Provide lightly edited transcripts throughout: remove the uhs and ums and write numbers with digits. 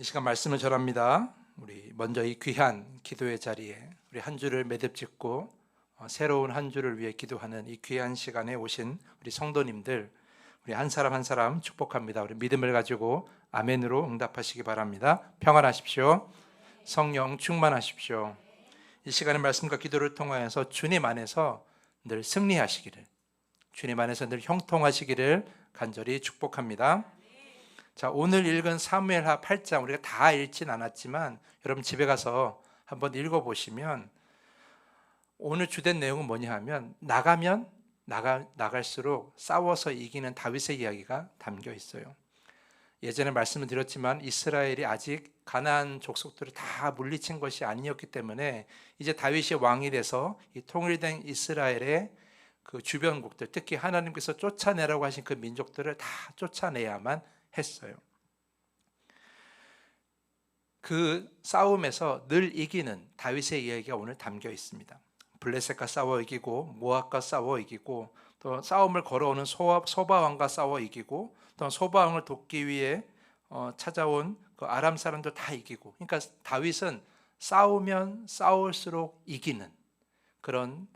이 시간 말씀을 전합니다. 우리 먼저 이 귀한 기도의 자리에 우리 한 주를 매듭짓고 새로운 한 주를 위해 기도하는 이 귀한 시간에 오신 우리 성도님들, 우리 한 사람 한 사람 축복합니다. 우리 믿음을 가지고 아멘으로 응답하시기 바랍니다. 평안하십시오. 성령 충만하십시오. 이 시간의 말씀과 기도를 통하여서 주님 안에서 늘 승리하시기를, 주님 안에서 늘 형통하시기를 간절히 축복합니다. 자, 오늘 읽은 사무엘하 8장 우리가 다 읽진 않았지만 여러분 집에 가서 한번 읽어보시면 오늘 주된 내용은 뭐냐 하면 나갈수록 싸워서 이기는 다윗의 이야기가 담겨 있어요. 예전에 말씀을 드렸지만 이스라엘이 아직 가나안 족속들을 다 물리친 것이 아니었기 때문에 이제 다윗이 왕이 돼서 이 통일된 이스라엘의 그 주변국들, 특히 하나님께서 쫓아내라고 하신 그 민족들을 다 쫓아내야만 했어요. 그 싸움에서 늘 이기는 다윗의 이야기가 오늘 담겨 있습니다. 블레셋과 싸워 이기고 모압과 싸워 이기고 또 싸움을 걸어오는 소바왕과 싸워 이기고 또 소바왕을 돕기 위해 찾아온 그 아람 사람들 다 이기고, 그러니까 다윗은 싸우면 싸울수록 이기는 그런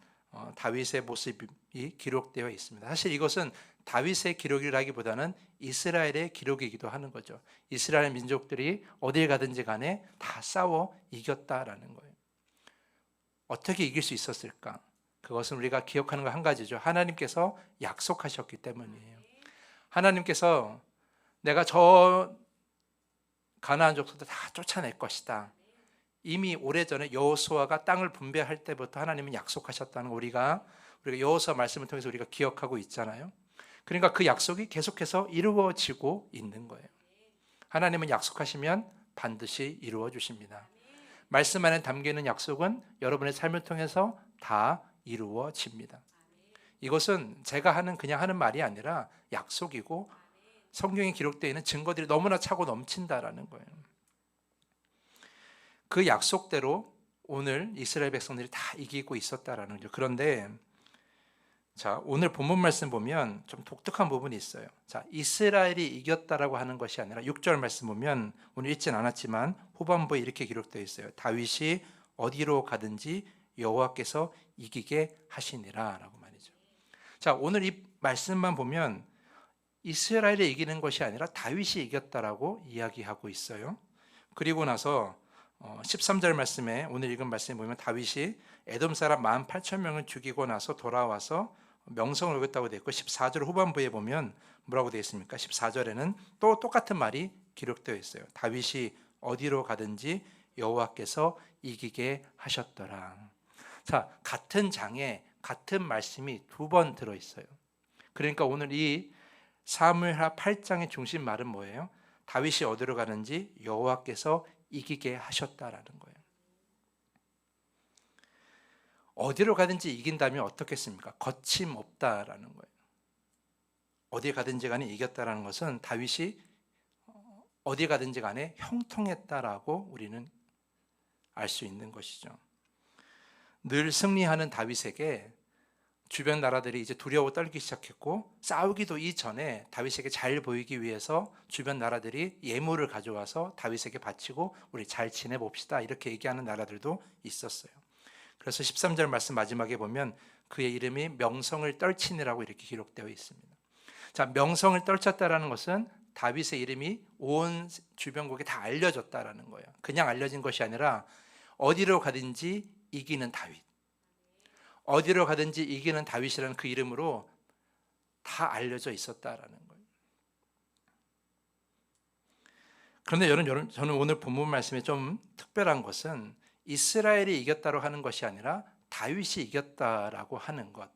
다윗의 모습이 기록되어 있습니다. 사실 이것은 다윗의 기록이라기보다는 이스라엘의 기록이기도 하는 거죠. 이스라엘 민족들이 어딜 가든지 간에 다 싸워 이겼다라는 거예요. 어떻게 이길 수 있었을까? 그것은 우리가 기억하는 거 한 가지죠. 하나님께서 약속하셨기 때문이에요. 하나님께서 내가 저 가나안 족속들 다 쫓아낼 것이다. 이미 오래전에 여호수아가 땅을 분배할 때부터 하나님은 약속하셨다는 거 우리가 여호수아 말씀을 통해서 우리가 기억하고 있잖아요. 그러니까 그 약속이 계속해서 이루어지고 있는 거예요. 하나님은 약속하시면 반드시 이루어 주십니다. 말씀 안에 담기는 약속은 여러분의 삶을 통해서 다 이루어집니다. 이것은 제가 그냥 하는 말이 아니라 약속이고 성경에 기록되어 있는 증거들이 너무나 차고 넘친다라는 거예요. 그 약속대로 오늘 이스라엘 백성들이 다 이기고 있었다라는 거죠. 그런데 자, 오늘 본문 말씀 보면 좀 독특한 부분이 있어요. 자, 이스라엘이 이겼다라고 하는 것이 아니라 6절 말씀 보면 오늘 읽진 않았지만 후반부에 이렇게 기록되어 있어요. 다윗이 어디로 가든지 여호와께서 이기게 하시니라라고 말이죠. 자, 오늘 이 말씀만 보면 이스라엘이 이기는 것이 아니라 다윗이 이겼다라고 이야기하고 있어요. 그리고 나서 13절 말씀에 오늘 읽은 말씀에 보면 다윗이 에돔 사람 18,000명을 죽이고 나서 돌아와서 명성을 얻었다고 되어 있고 14절 후반부에 보면 뭐라고 되어 있습니까? 14절에는 또 똑같은 말이 기록되어 있어요. 다윗이 어디로 가든지 여호와께서 이기게 하셨더라. 자, 같은 장에 같은 말씀이 두 번 들어있어요. 그러니까 오늘 이 사무엘하 8장의 중심 말은 뭐예요? 다윗이 어디로 가는지 여호와께서 이기게 하셨다라는 거예요. 어디로 가든지 이긴다면 어떻겠습니까? 거침없다라는 거예요. 어디 가든지 간에 이겼다라는 것은 다윗이 어디 가든지 간에 형통했다라고 우리는 알 수 있는 것이죠. 늘 승리하는 다윗에게 주변 나라들이 이제 두려워 떨기 시작했고, 싸우기도 이전에 다윗에게 잘 보이기 위해서 주변 나라들이 예물을 가져와서 다윗에게 바치고 우리 잘 지내봅시다 이렇게 얘기하는 나라들도 있었어요. 그래서 13절 말씀 마지막에 보면 그의 이름이 명성을 떨치니라고 이렇게 기록되어 있습니다. 자, 명성을 떨쳤다라는 것은 다윗의 이름이 온 주변국에 다 알려졌다라는 거예요. 그냥 알려진 것이 아니라 어디로 가든지 이기는 다윗, 어디로 가든지 이기는 다윗이라는 그 이름으로 다 알려져 있었다라는 거예요. 그런데 여러분, 저는 오늘 본문 말씀에 좀 특별한 것은 이스라엘이 이겼다고 하는 것이 아니라 다윗이 이겼다라고 하는 것,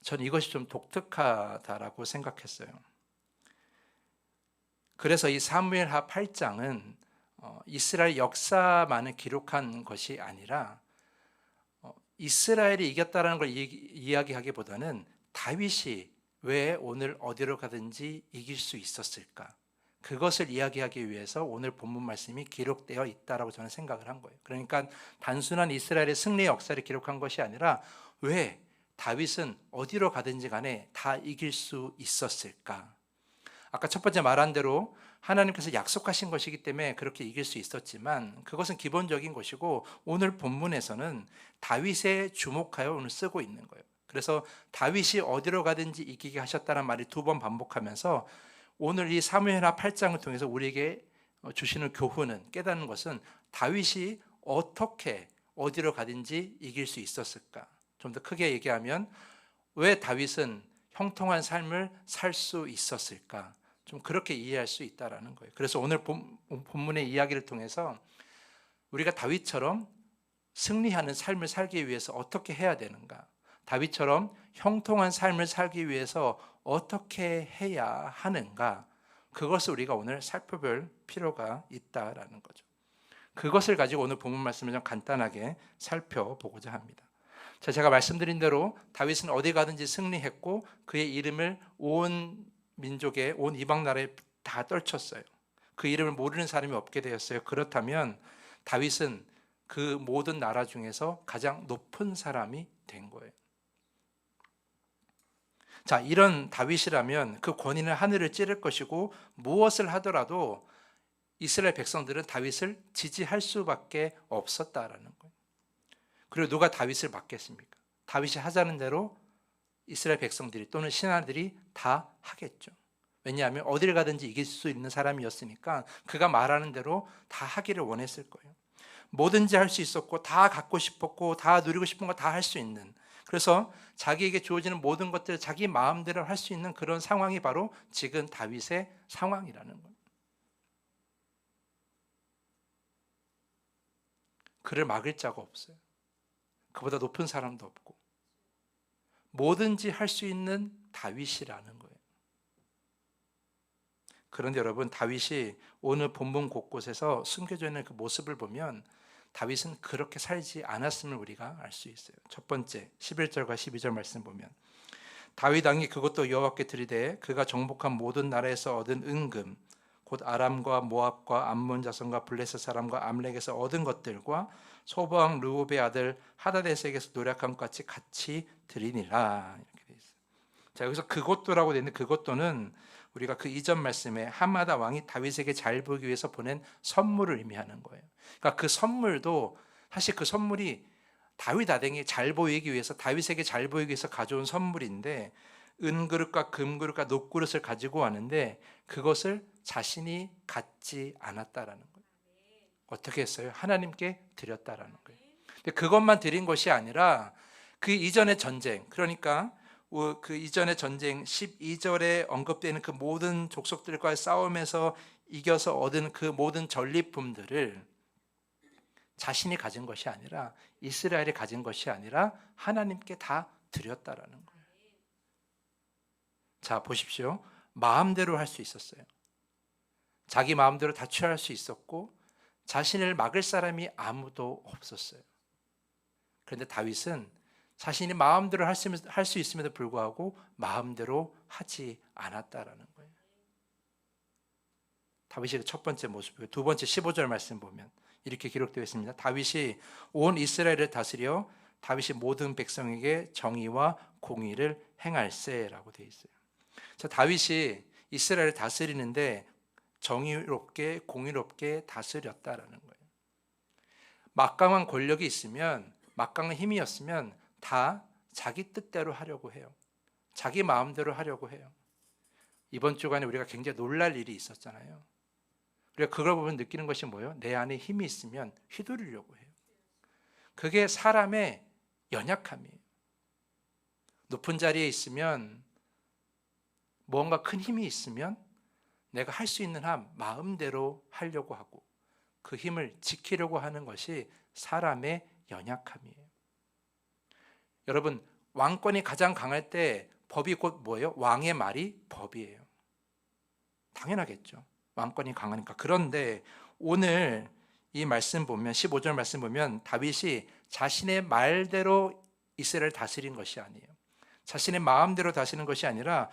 저는 이것이 좀 독특하다라고 생각했어요. 그래서 이 사무엘하 8장은 이스라엘 역사만을 기록한 것이 아니라 이스라엘이 이겼다는 걸 이야기하기보다는 다윗이 왜 오늘 어디로 가든지 이길 수 있었을까, 그것을 이야기하기 위해서 오늘 본문 말씀이 기록되어 있다라고 저는 생각을 한 거예요. 그러니까 단순한 이스라엘의 승리의 역사를 기록한 것이 아니라 왜 다윗은 어디로 가든지 간에 다 이길 수 있었을까. 아까 첫 번째 말한 대로 하나님께서 약속하신 것이기 때문에 그렇게 이길 수 있었지만 그것은 기본적인 것이고, 오늘 본문에서는 다윗에 주목하여 오늘 쓰고 있는 거예요. 그래서 다윗이 어디로 가든지 이기게 하셨다는 말이 두 번 반복하면서 오늘 이 사무엘하 8장을 통해서 우리에게 주시는 교훈은, 깨닫는 것은 다윗이 어떻게 어디로 가든지 이길 수 있었을까. 좀 더 크게 얘기하면 왜 다윗은 형통한 삶을 살 수 있었을까, 좀 그렇게 이해할 수 있다라는 거예요. 그래서 오늘 본문의 이야기를 통해서 우리가 다윗처럼 승리하는 삶을 살기 위해서 어떻게 해야 되는가, 다윗처럼 형통한 삶을 살기 위해서 어떻게 해야 하는가, 그것을 우리가 오늘 살펴볼 필요가 있다라는 거죠. 그것을 가지고 오늘 본문 말씀을 좀 간단하게 살펴보고자 합니다. 자, 제가 말씀드린 대로 다윗은 어디 가든지 승리했고 그의 이름을 온 민족에, 온 이방 나라에 다 떨쳤어요. 그 이름을 모르는 사람이 없게 되었어요. 그렇다면 다윗은 그 모든 나라 중에서 가장 높은 사람이 된 거예요. 자, 이런 다윗이라면 그 권위는 하늘을 찌를 것이고 무엇을 하더라도 이스라엘 백성들은 다윗을 지지할 수밖에 없었다라는 거예요. 그리고 누가 다윗을 막겠습니까? 다윗이 하자는 대로 이스라엘 백성들이 또는 신하들이 다 하겠죠. 왜냐하면 어딜 가든지 이길 수 있는 사람이었으니까 그가 말하는 대로 다 하기를 원했을 거예요. 뭐든지 할 수 있었고 다 갖고 싶었고 다 누리고 싶은 거 다 할 수 있는, 그래서 자기에게 주어지는 모든 것들을 자기 마음대로 할 수 있는 그런 상황이 바로 지금 다윗의 상황이라는 거예요. 그를 막을 자가 없어요. 그보다 높은 사람도 없고 뭐든지 할 수 있는 다윗이라는 거예요. 그런데 여러분, 다윗이 오늘 본문 곳곳에서 숨겨져 있는 그 모습을 보면 다윗은 그렇게 살지 않았음을 우리가 알 수 있어요. 첫 번째 11절과 12절 말씀 보면 다윗 왕이 그것도 여호와께 드리되 그가 정복한 모든 나라에서 얻은 은금 곧 아람과 모압과 암몬 자손과 블레셋 사람과 암렉에서 얻은 것들과 소바왕 르우베의 아들 하다데색에서 노력한 것 같이 드리니라, 이렇게 돼 있어요. 자, 여기서 그것도라고 되어 있는데 그것도는 우리가 그 이전 말씀에 한마다 왕이 다윗에게 잘 보이기 위해서 보낸 선물을 의미하는 거예요. 그러니까 그 선물도 사실 그 선물이 다윗 아들에게 잘 보이기 위해서, 다윗에게 잘 보이기 위해서 가져온 선물인데 은그릇과 금그릇과 녹그릇을 가지고 왔는데 그것을 자신이 갖지 않았다라는 거예요. 어떻게 했어요? 하나님께 드렸다라는 거예요. 근데 그것만 드린 것이 아니라 그 이전의 전쟁, 그러니까 그 이전의 전쟁 12절에 언급되는 그 모든 족속들과의 싸움에서 이겨서 얻은 그 모든 전리품들을 자신이 가진 것이 아니라, 이스라엘이 가진 것이 아니라 하나님께 다 드렸다라는 거예요. 자, 보십시오. 마음대로 할 수 있었어요. 자기 마음대로 다 취할 수 있었고 자신을 막을 사람이 아무도 없었어요. 그런데 다윗은 자신이 마음대로 할 수 있음에도 불구하고 마음대로 하지 않았다라는 거예요. 다윗의 첫 번째 모습이고, 두 번째 15절 말씀 보면 이렇게 기록되어 있습니다. 다윗이 온 이스라엘을 다스려 다윗이 모든 백성에게 정의와 공의를 행할세라고 되어 있어요. 자, 다윗이 이스라엘을 다스리는데 정의롭게 공의롭게 다스렸다라는 거예요. 막강한 권력이 있으면, 막강한 힘이었으면 다 자기 뜻대로 하려고 해요. 자기 마음대로 하려고 해요. 이번 주간에 우리가 굉장히 놀랄 일이 있었잖아요. 우리가 그걸 보면 느끼는 것이 뭐예요? 내 안에 힘이 있으면 휘두르려고 해요. 그게 사람의 연약함이에요. 높은 자리에 있으면, 뭔가 큰 힘이 있으면 내가 할 수 있는 한 마음대로 하려고 하고 그 힘을 지키려고 하는 것이 사람의 연약함이에요. 여러분, 왕권이 가장 강할 때 법이 곧 뭐예요? 왕의 말이 법이에요. 당연하겠죠. 왕권이 강하니까. 그런데 오늘 이 말씀 보면, 15절 말씀 보면 다윗이 자신의 말대로 이스라엘을 다스린 것이 아니에요. 자신의 마음대로 다스리는 것이 아니라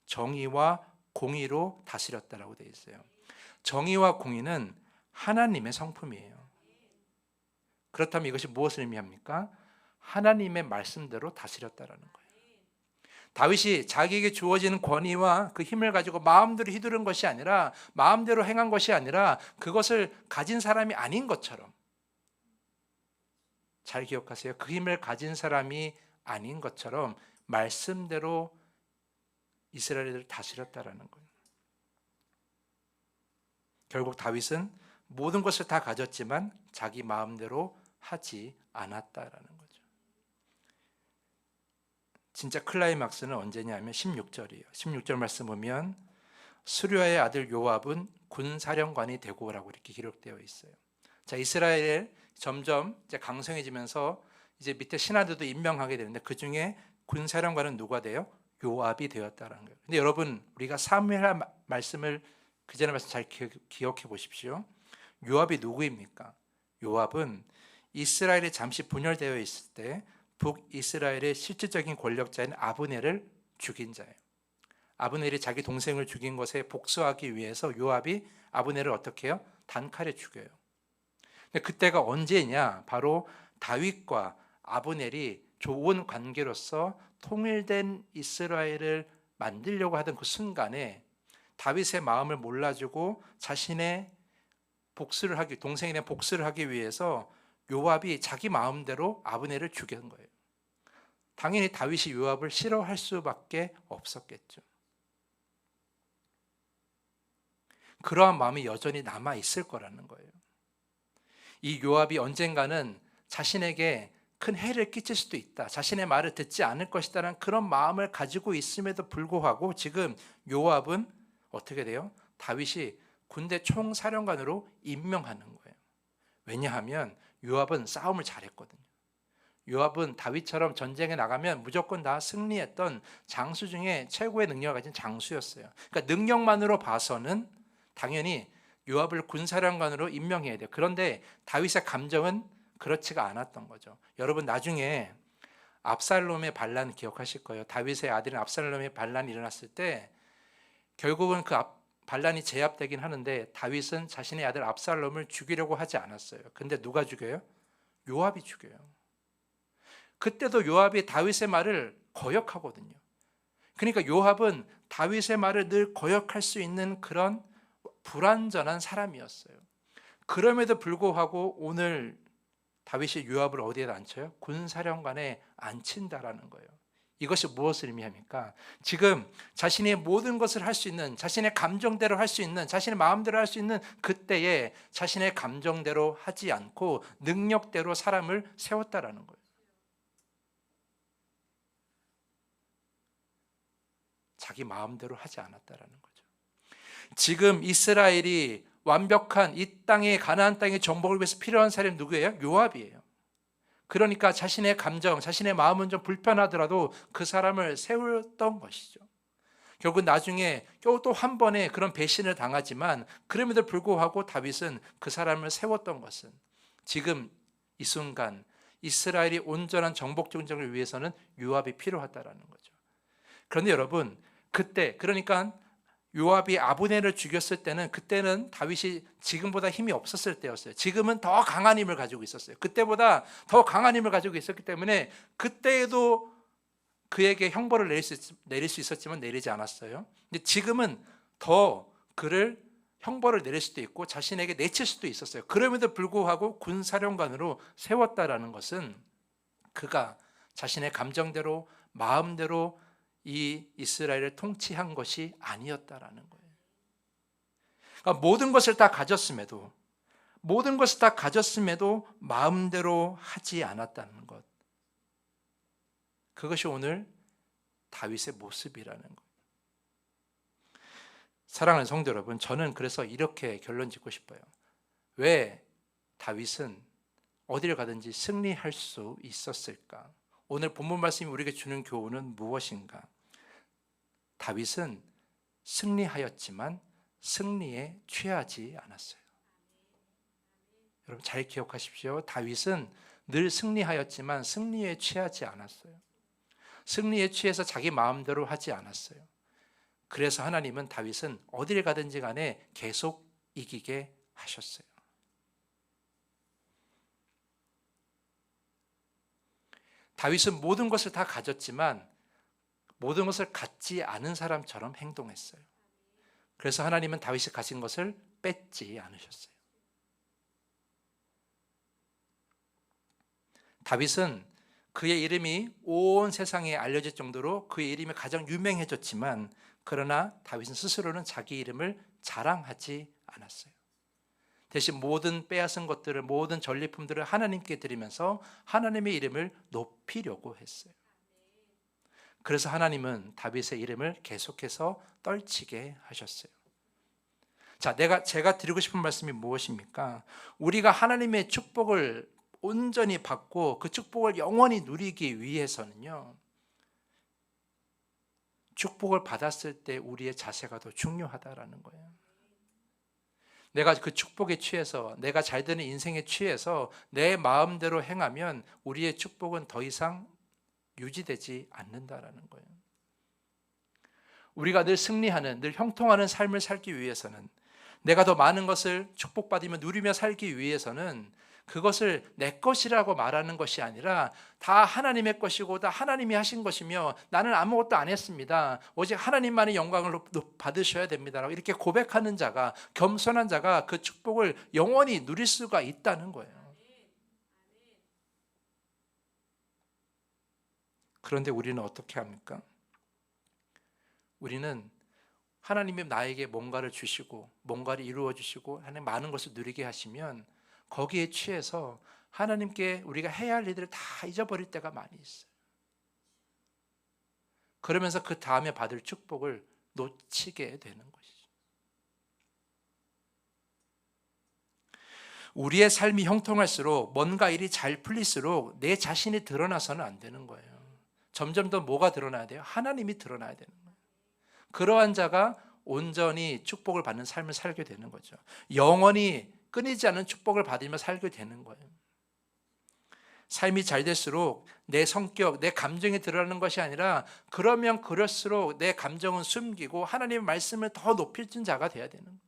정의와 공의로 다스렸다라고 되어 있어요. 정의와 공의는 하나님의 성품이에요. 그렇다면 이것이 무엇을 의미합니까? 하나님의 말씀대로 다스렸다라는 거예요. 다윗이 자기에게 주어지는 권위와 그 힘을 가지고 마음대로 휘두른 것이 아니라, 마음대로 행한 것이 아니라 그것을 가진 사람이 아닌 것처럼, 잘 기억하세요. 그 힘을 가진 사람이 아닌 것처럼 말씀대로 이스라엘을 다스렸다라는 거예요. 결국 다윗은 모든 것을 다 가졌지만 자기 마음대로 하지 않았다라는 거죠. 진짜 클라이막스는 언제냐면 16절이에요. 16절 말씀 보면 수르야의 아들 요압은 군사령관이 되고라고 이렇게 기록되어 있어요. 자, 이스라엘 점점 이제 강성해지면서 이제 밑에 신하들도 임명하게 되는데 그 중에 군사령관은 누가 돼요? 요압이 되었다라는 거예요. 근데 여러분, 우리가 사무엘 말씀을 그 전에 말씀 잘 기억해 보십시오. 요압이 누구입니까? 요압은 이스라엘이 잠시 분열되어 있을 때 북이스라엘의 실질적인 권력자인 아브넬을 죽인 자예요. 아브넬이 자기 동생을 죽인 것에 복수하기 위해서 요압이 아브넬을 어떻게 해요? 단칼에 죽여요. 근데 그때가 언제냐? 바로 다윗과 아브넬이 좋은 관계로서 통일된 이스라엘을 만들려고 하던 그 순간에 다윗의 마음을 몰라주고 자신의 복수를 하기, 동생에 대한 복수를 하기 위해서 요압이 자기 마음대로 아브넬을 죽인 거예요. 당연히 다윗이 요압을 싫어할 수밖에 없었겠죠. 그러한 마음이 여전히 남아 있을 거라는 거예요. 이 요압이 언젠가는 자신에게 큰 해를 끼칠 수도 있다, 자신의 말을 듣지 않을 것이다라는 그런 마음을 가지고 있음에도 불구하고 지금 요압은 어떻게 돼요? 다윗이 군대 총사령관으로 임명하는 거예요. 왜냐하면 요압은 싸움을 잘했거든요. 요압은 다윗처럼 전쟁에 나가면 무조건 다 승리했던 장수 중에 최고의 능력을 가진 장수였어요. 그러니까 능력만으로 봐서는 당연히 요압을 군사령관으로 임명해야 돼요. 그런데 다윗의 감정은 그렇지가 않았던 거죠. 여러분, 나중에 압살롬의 반란 기억하실 거예요. 다윗의 아들인 압살롬의 반란이 일어났을 때 결국은 그 반란이 제압되긴 하는데 다윗은 자신의 아들 압살롬을 죽이려고 하지 않았어요. 근데 누가 죽여요? 요압이 죽여요. 그때도 요압이 다윗의 말을 거역하거든요. 그러니까 요압은 다윗의 말을 늘 거역할 수 있는 그런 불완전한 사람이었어요. 그럼에도 불구하고 오늘 다윗이 요압을 어디에 앉혀요? 군사령관에 앉힌다라는 거예요. 이것이 무엇을 의미합니까? 지금 자신의 모든 것을 할 수 있는, 자신의 감정대로 할 수 있는, 자신의 마음대로 할 수 있는 그때에 자신의 감정대로 하지 않고 능력대로 사람을 세웠다라는 거예요. 자기 마음대로 하지 않았다라는 거죠. 지금 이스라엘이 완벽한 이 땅의 가나안 땅의 정복을 위해서 필요한 사람이 누구예요? 요압이에요. 그러니까 자신의 감정, 자신의 마음은 좀 불편하더라도 그 사람을 세웠던 것이죠. 결국 나중에 또 한 번의 그런 배신을 당하지만 그럼에도 불구하고 다윗은 그 사람을 세웠던 것은 지금 이 순간 이스라엘이 온전한 정복 정정을 위해서는 요압이 필요하다라는 거죠. 그런데 여러분, 그때 그러니까 요압이 아브넬을 죽였을 때는 그때는 다윗이 지금보다 힘이 없었을 때였어요. 지금은 더 강한 힘을 가지고 있었어요. 그때보다 더 강한 힘을 가지고 있었기 때문에 그때에도 그에게 형벌을 내릴 수 있었지만 내리지 않았어요. 근데 지금은 더 그를 형벌을 내릴 수도 있고 자신에게 내칠 수도 있었어요. 그럼에도 불구하고 군사령관으로 세웠다라는 것은 그가 자신의 감정대로 마음대로 이 이스라엘을 통치한 것이 아니었다라는 거예요. 그러니까 모든 것을 다 가졌음에도 마음대로 하지 않았다는 것. 그것이 오늘 다윗의 모습이라는 거예요. 사랑하는 성도 여러분, 저는 그래서 이렇게 결론 짓고 싶어요. 왜 다윗은 어디를 가든지 승리할 수 있었을까? 오늘 본문 말씀이 우리에게 주는 교훈은 무엇인가? 다윗은 승리하였지만 승리에 취하지 않았어요. 여러분 잘 기억하십시오. 다윗은 늘 승리하였지만 승리에 취하지 않았어요. 승리에 취해서 자기 마음대로 하지 않았어요. 그래서 하나님은 다윗은 어디를 가든지 간에 계속 이기게 하셨어요. 다윗은 모든 것을 다 가졌지만 모든 것을 갖지 않은 사람처럼 행동했어요. 그래서 하나님은 다윗이 가진 것을 뺏지 않으셨어요. 다윗은 그의 이름이 온 세상에 알려질 정도로 그의 이름이 가장 유명해졌지만, 그러나 다윗은 스스로는 자기 이름을 자랑하지 않았어요. 대신 모든 빼앗은 것들을, 모든 전리품들을 하나님께 드리면서 하나님의 이름을 높이려고 했어요. 그래서 하나님은 다윗의 이름을 계속해서 떨치게 하셨어요. 자, 제가 드리고 싶은 말씀이 무엇입니까? 우리가 하나님의 축복을 온전히 받고 그 축복을 영원히 누리기 위해서는요, 축복을 받았을 때 우리의 자세가 더 중요하다라는 거예요. 내가 그 축복에 취해서, 내가 잘 되는 인생에 취해서 내 마음대로 행하면 우리의 축복은 더 이상 유지되지 않는다라는 거예요. 우리가 늘 승리하는, 늘 형통하는 삶을 살기 위해서는, 내가 더 많은 것을 축복받으며 누리며 살기 위해서는 그것을 내 것이라고 말하는 것이 아니라 다 하나님의 것이고 다 하나님이 하신 것이며 나는 아무것도 안 했습니다, 오직 하나님만의 영광을 받으셔야 됩니다 라고 이렇게 고백하는 자가, 겸손한 자가 그 축복을 영원히 누릴 수가 있다는 거예요. 그런데 우리는 어떻게 합니까? 우리는 하나님이 나에게 뭔가를 주시고 뭔가를 이루어 주시고 하나님 많은 것을 누리게 하시면 거기에 취해서 하나님께 우리가 해야 할 일들을 다 잊어버릴 때가 많이 있어요. 그러면서 그 다음에 받을 축복을 놓치게 되는 것이죠. 우리의 삶이 형통할수록, 뭔가 일이 잘 풀릴수록 내 자신이 드러나서는 안 되는 거예요. 점점 더 뭐가 드러나야 돼요? 하나님이 드러나야 되는 거예요. 그러한 자가 온전히 축복을 받는 삶을 살게 되는 거죠. 영원히 끊이지 않는 축복을 받으며 살게 되는 거예요. 삶이 잘 될수록 내 성격, 내 감정이 드러나는 것이 아니라 그러면 그럴수록 내 감정은 숨기고 하나님의 말씀을 더 높이는 자가 돼야 되는 거예요.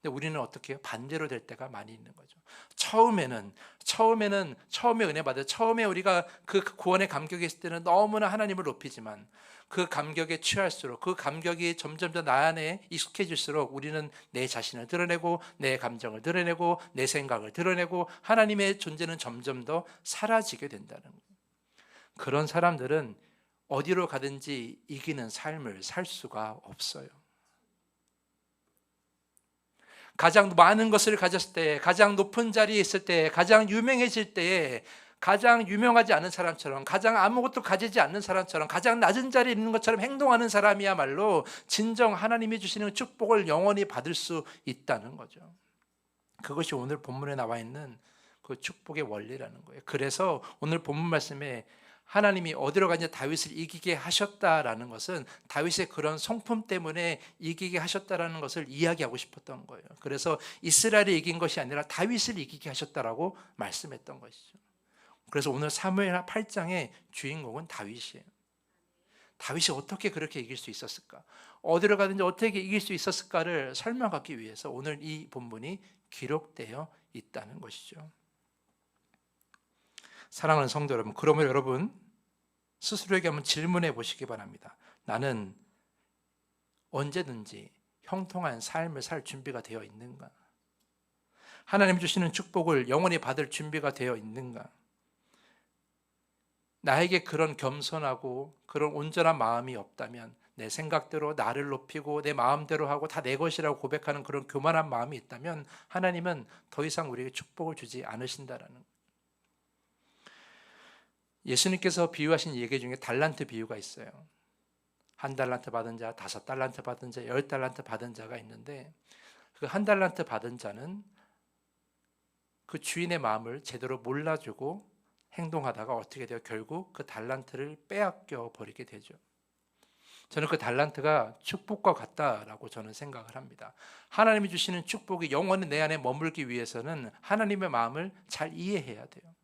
근데 우리는 어떻게 해요? 반대로 될 때가 많이 있는 거죠. 처음에 은혜 받아요. 처음에 우리가 그 구원의 감격이 있을 때는 너무나 하나님을 높이지만 그 감격에 취할수록, 그 감격이 점점 더 나 안에 익숙해질수록 우리는 내 자신을 드러내고 내 감정을 드러내고 내 생각을 드러내고 하나님의 존재는 점점 더 사라지게 된다는 거예요. 그런 사람들은 어디로 가든지 이기는 삶을 살 수가 없어요. 가장 많은 것을 가졌을 때, 가장 높은 자리에 있을 때, 가장 유명해질 때에 가장 유명하지 않은 사람처럼, 가장 아무것도 가지지 않는 사람처럼, 가장 낮은 자리에 있는 것처럼 행동하는 사람이야말로 진정 하나님이 주시는 축복을 영원히 받을 수 있다는 거죠. 그것이 오늘 본문에 나와 있는 그 축복의 원리라는 거예요. 그래서 오늘 본문 말씀에 하나님이 어디로 가냐 다윗을 이기게 하셨다라는 것은 다윗의 그런 성품 때문에 이기게 하셨다라는 것을 이야기하고 싶었던 거예요. 그래서 이스라엘을 이긴 것이 아니라 다윗을 이기게 하셨다라고 말씀했던 것이죠. 그래서 오늘 사무엘 8장의 주인공은 다윗이에요. 다윗이 어떻게 그렇게 이길 수 있었을까? 어디로 가든지 어떻게 이길 수 있었을까를 설명하기 위해서 오늘 이 본문이 기록되어 있다는 것이죠. 사랑하는 성도 여러분, 그러면 여러분 스스로에게 한번 질문해 보시기 바랍니다. 나는 언제든지 형통한 삶을 살 준비가 되어 있는가? 하나님 주시는 축복을 영원히 받을 준비가 되어 있는가? 나에게 그런 겸손하고 그런 온전한 마음이 없다면, 내 생각대로 나를 높이고 내 마음대로 하고 다 내 것이라고 고백하는 그런 교만한 마음이 있다면 하나님은 더 이상 우리에게 축복을 주지 않으신다라는 거예요. 예수님께서 비유하신 얘기 중에 달란트 비유가 있어요. 1달란트 받은 자, 5달란트 받은 자, 10달란트 받은 자가 있는데, 그 1달란트 받은 자는 그 주인의 마음을 제대로 몰라주고 행동하다가 어떻게 돼요? 결국 그 달란트를 빼앗겨 버리게 되죠. 저는 그 달란트가 축복과 같다라고 저는 생각을 합니다. 하나님이 주시는 축복이 영원히 내 안에 머물기 위해서는 하나님의 마음을 잘 이해해야 돼요.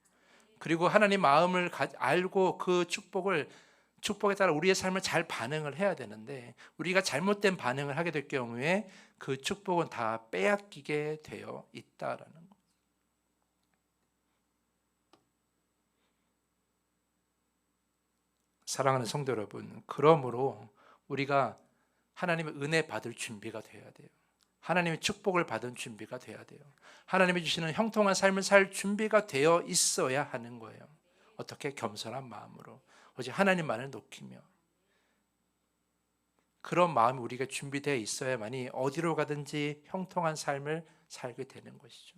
그리고 하나님 마음을 알고 그 축복에 따라 우리의 삶을 잘 반응을 해야 되는데, 우리가 잘못된 반응을 하게 될 경우에 그 축복은 다 빼앗기게 되어 있다라는 거. 사랑하는 성도 여러분, 그러므로 우리가 하나님의 은혜 받을 준비가 되어야 돼요. 하나님의 축복을 받은 준비가 되어야 돼요. 하나님이 주시는 형통한 삶을 살 준비가 되어 있어야 하는 거예요. 어떻게? 겸손한 마음으로 오직 하나님만을 높이며, 그런 마음이 우리가 준비되어 있어야만이 어디로 가든지 형통한 삶을 살게 되는 것이죠.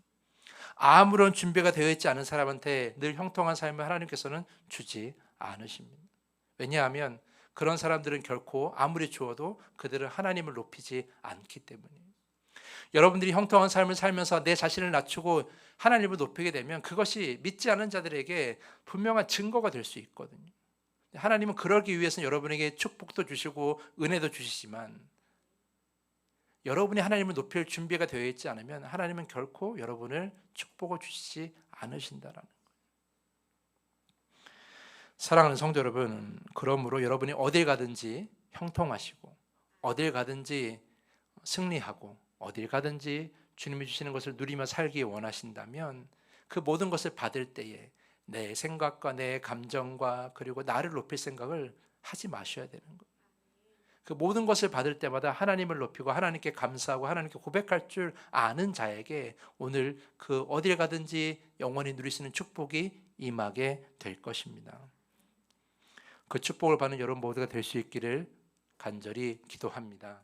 아무런 준비가 되어 있지 않은 사람한테 늘 형통한 삶을 하나님께서는 주지 않으십니다. 왜냐하면 그런 사람들은 결코 아무리 주어도 그들은 하나님을 높이지 않기 때문이에요. 여러분들이 형통한 삶을 살면서 내 자신을 낮추고 하나님을 높이게 되면 그것이 믿지 않은 자들에게 분명한 증거가 될 수 있거든요. 하나님은 그러기 위해서는 여러분에게 축복도 주시고 은혜도 주시지만, 여러분이 하나님을 높일 준비가 되어 있지 않으면 하나님은 결코 여러분을 축복을 주시지 않으신다라는 거예요. 사랑하는 성도 여러분, 그러므로 여러분이 어딜 가든지 형통하시고 어딜 가든지 승리하고 어딜 가든지 주님이 주시는 것을 누리며 살기 원하신다면 그 모든 것을 받을 때에 내 생각과 내 감정과 그리고 나를 높일 생각을 하지 마셔야 되는 거예요. 그 모든 것을 받을 때마다 하나님을 높이고 하나님께 감사하고 하나님께 고백할 줄 아는 자에게 오늘 그 어딜 가든지 영원히 누릴 수 있는 축복이 임하게 될 것입니다. 그 축복을 받는 여러분 모두가 될 수 있기를 간절히 기도합니다.